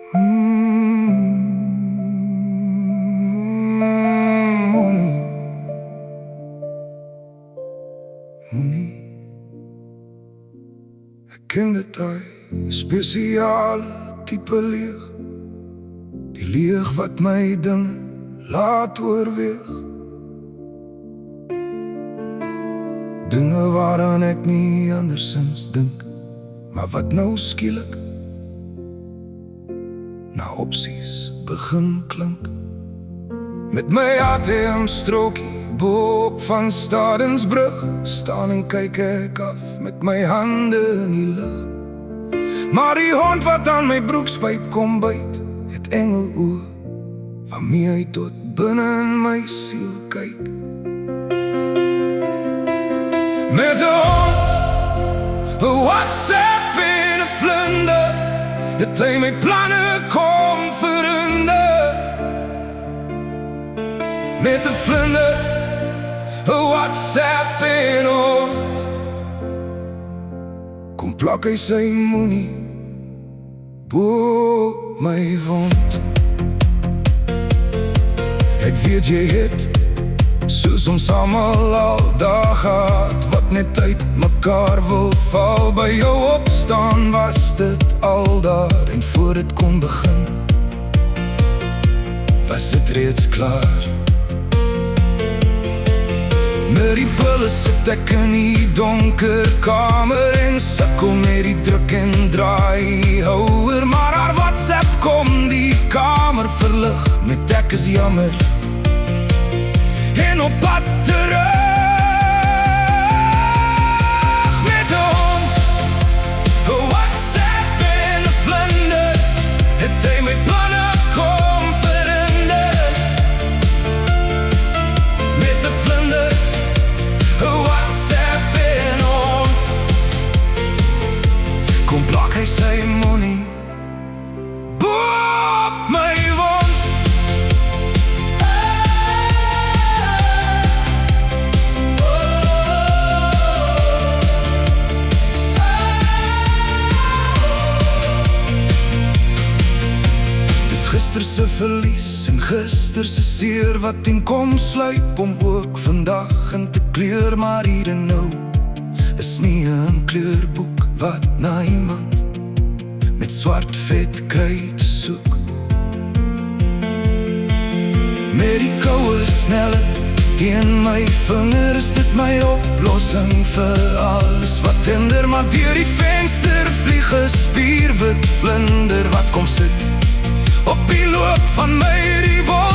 Moenie, moenie. Ek ken dit daai spesiale tipe leeg, die leeg wat my dinge laat oorweeg, dinge waaraan ek nie andersins dink, maar wat nou skielik na opsies begin klink. Met my ATM-strokie boop van Stadensbrug staan en kyk ek af met my hande in die lug. Maar die hond wat aan my broekspyp kom byt, het engeloë waarmee hy tot binne in my siel kyk. Met 'n hond, 'n WhatsApp en 'n vlinder, het hy my planne kom verander. Met 'n vlinder, 'n WhatsApp en 'n hond, kom plak hy sy moenie bo my wond. Ek weet jy het, soos ons almal al daar gehad, wat net uit mekaar wil val. By jou opstaan was dit al daar, en voor dit kon begin, was dit reeds klaar. Met die pille sit ek in die donker kamer en sukkel met die druk en draai houer. Maar haar WhatsApp kom die kamer verlig met ek is jammer en op pad terug. Met 'n hond, 'n WhatsApp en 'n vlinder, het hy my planne kom verander. Met 'n vlinder, 'n WhatsApp en 'n hond, kom plak hy sy moenie bo my wond. Gister se verlies en gister se seer wat in kom sluip om ook vandag in te kleur. Maar hier en nou is nie 'n kleurboek wat na iemand met swart vet kry te soek. Met die koue snelle teen my vinger is dit my oplossing vir alles wat hinder. Maar deur die venster vlieg 'n spierwit vlinder wat kom sit op die loop van my rival.